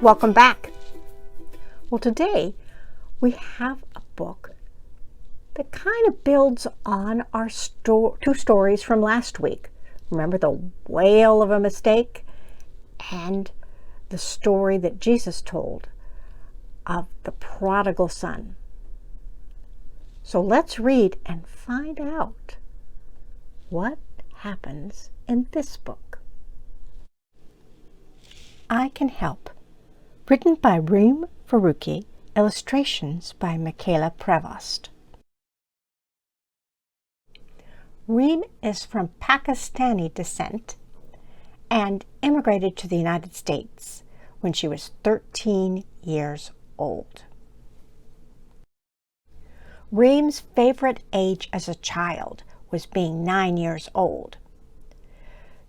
Welcome back. Well, today we have a book that kind of builds on our two stories from last week. Remember the whale of a mistake and the story that Jesus told of the prodigal son. So let's read and find out what happens in this book. I Can Help. Written by Reem Faruqi, illustrations by Michaela Prevost. Reem is from Pakistani descent and immigrated to the United States when she was 13 years old. Reem's favorite age as a child was being 9 years old.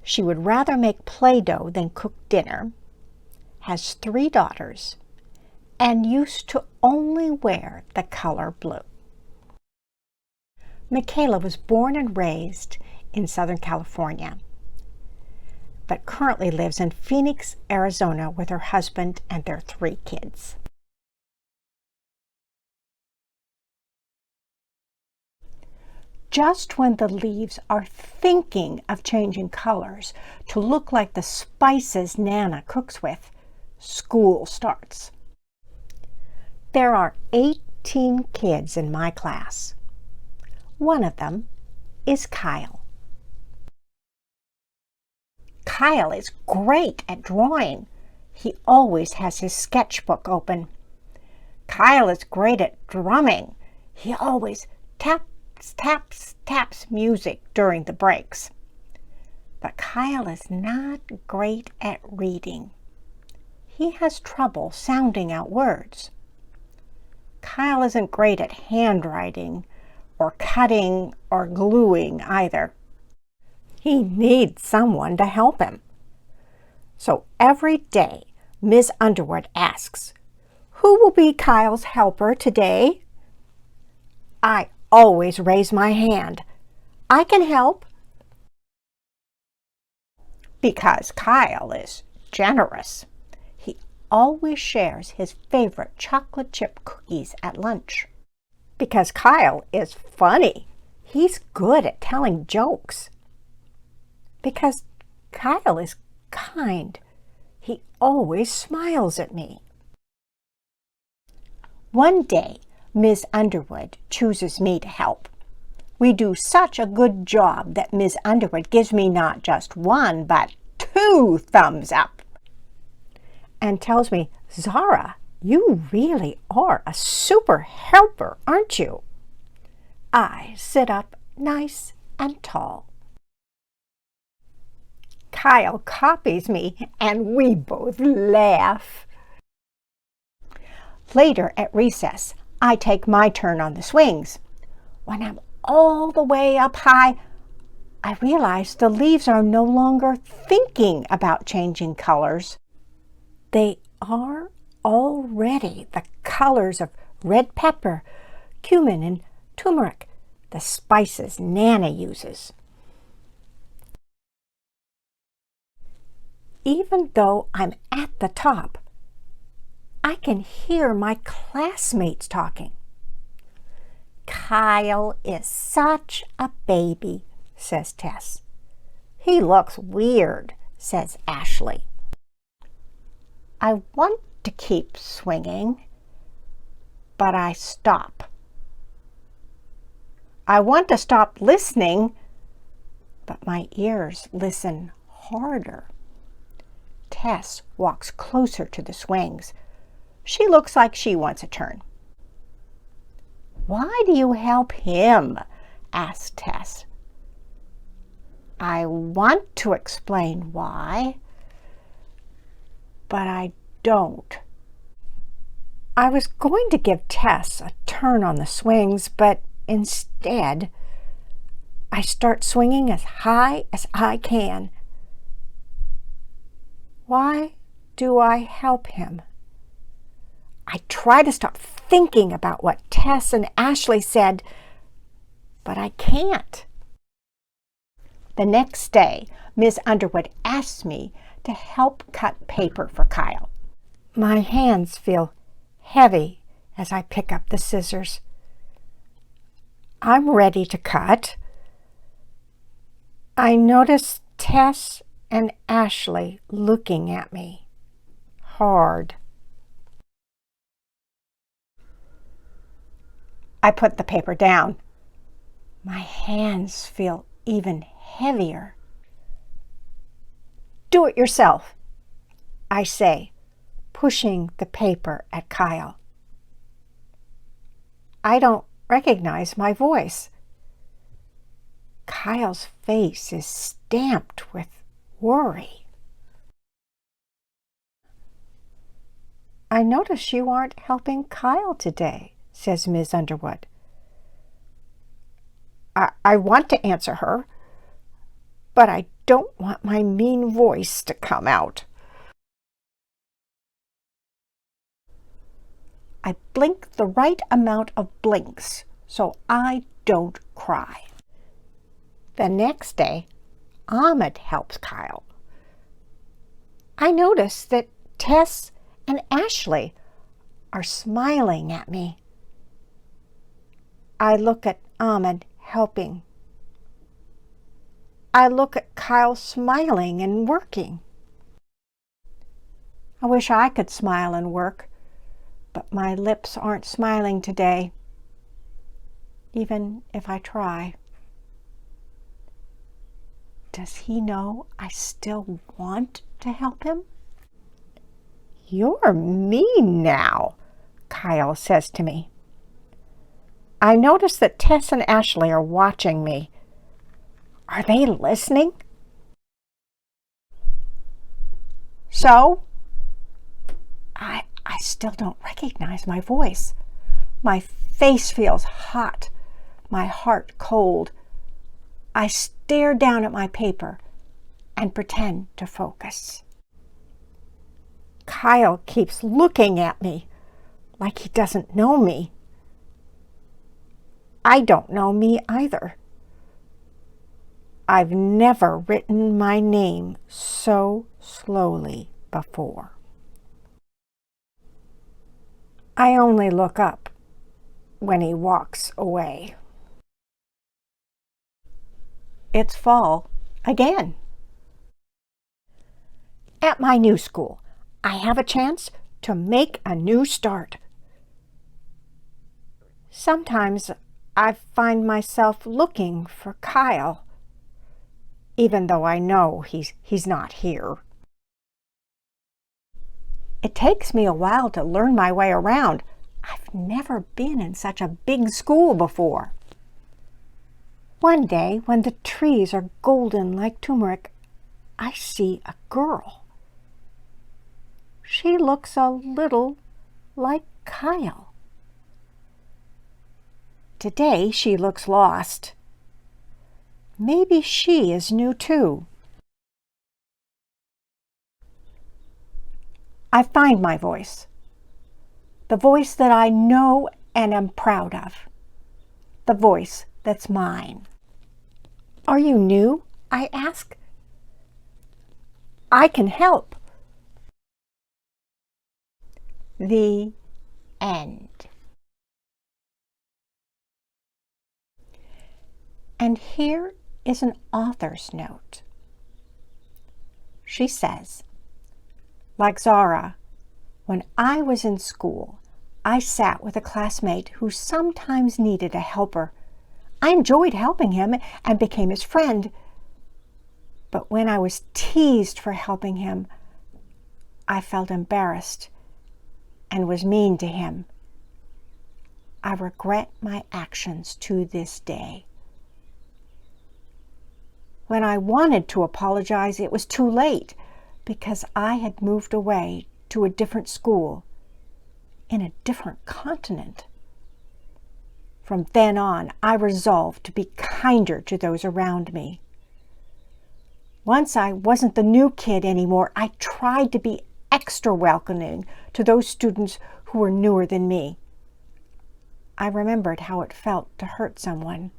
She would rather make Play-Doh than cook dinner, has 3 daughters, and used to only wear the color blue. Michaela was born and raised in Southern California, but currently lives in Phoenix, Arizona with her husband and their 3 kids. Just when the leaves are thinking of changing colors to look like the spices Nana cooks with, school starts. There are 18 kids in my class. One of them is Kyle. Kyle is great at drawing. He always has his sketchbook open. Kyle is great at drumming. He always taps music during the breaks. But Kyle is not great at reading. He has trouble sounding out words. Kyle isn't great at handwriting or cutting or gluing either. He needs someone to help him. So every day, Ms. Underwood asks, "Who will be Kyle's helper today?" I always raise my hand. I can help. Because Kyle is generous. He always shares his favorite chocolate chip cookies at lunch. Because Kyle is funny. He's good at telling jokes. Because Kyle is kind. He always smiles at me. One day, Ms. Underwood chooses me to help. We do such a good job that Ms. Underwood gives me not just 1, but 2 thumbs up and tells me, "Zara, you really are a super helper, aren't you?" I sit up nice and tall. Kyle copies me and we both laugh. Later at recess, I take my turn on the swings. When I'm all the way up high, I realize the leaves are no longer thinking about changing colors. They are already the colors of red pepper, cumin, and turmeric, the spices Nana uses. Even though I'm at the top, I can hear my classmates talking. "Kyle is such a baby," says Tess. "He looks weird," says Ashley. I want to keep swinging, but I stop. I want to stop listening, but my ears listen harder. Tess walks closer to the swings. She looks like she wants a turn. "Why do you help him?" asks Tess. I want to explain why, but I don't. I was going to give Tess a turn on the swings, but instead, I start swinging as high as I can. Why do I help him? I try to stop thinking about what Tess and Ashley said, but I can't. The next day, Ms. Underwood asked me to help cut paper for Kyle. My hands feel heavy as I pick up the scissors. I'm ready to cut. I notice Tess and Ashley looking at me hard. I put the paper down. My hands feel even heavier. Do it yourself, I say, pushing the paper at Kyle. I don't recognize my voice. Kyle's face is stamped with worry. I notice you aren't helping Kyle today, says Ms. Underwood. I want to answer her, but I don't want my mean voice to come out. I blink the right amount of blinks so I don't cry. The next day, Ahmed helps Kyle. I notice that Tess and Ashley are smiling at me. I look at Ahmed helping. I look at Kyle smiling and working. I wish I could smile and work, but my lips aren't smiling today, even if I try. Does he know I still want to help him? You're mean now, Kyle says to me. I notice that Tess and Ashley are watching me. Are they listening? So, I still don't recognize my voice. My face feels hot, my heart cold. I stare down at my paper and pretend to focus. Kyle keeps looking at me like he doesn't know me. I don't know me either. I've never written my name so slowly before. I only look up when he walks away. It's fall again. At my new school, I have a chance to make a new start. Sometimes I find myself looking for Kyle, even though I know he's not here. It takes me a while to learn my way around. I've never been in such a big school before. One day, when the trees are golden like turmeric, I see a girl. She looks a little like Kyle. Today she looks lost. Maybe she is new too. I find my voice, the voice that I know and am proud of, the voice that's mine. Are you new? I ask. I can help. The end. And here is an author's note. She says, like Zara, when I was in school, I sat with a classmate who sometimes needed a helper. I enjoyed helping him and became his friend. But when I was teased for helping him, I felt embarrassed and was mean to him. I regret my actions to this day. When I wanted to apologize, it was too late because I had moved away to a different school in a different continent. From then on, I resolved to be kinder to those around me. Once I wasn't the new kid anymore, I tried to be extra welcoming to those students who were newer than me. I remembered how it felt to hurt someone,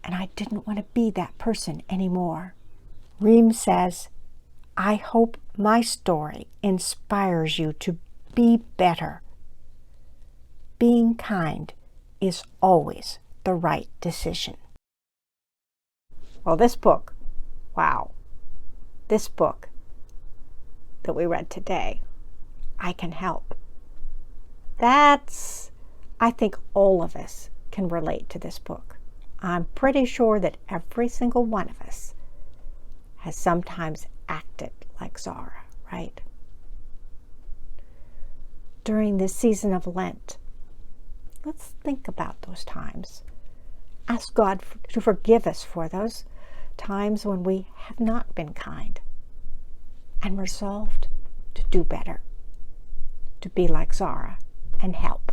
and I didn't want to be that person anymore. Reem says, I hope my story inspires you to be better, being kind is always the right decision. Well, this book that we read today, I Can Help. I think all of us can relate to this book. I'm pretty sure that every single one of us has sometimes acted like Zara, right? During this season of Lent, let's think about those times. Ask God to forgive us for those times when we have not been kind, and resolved to do better, to be like Zara and help.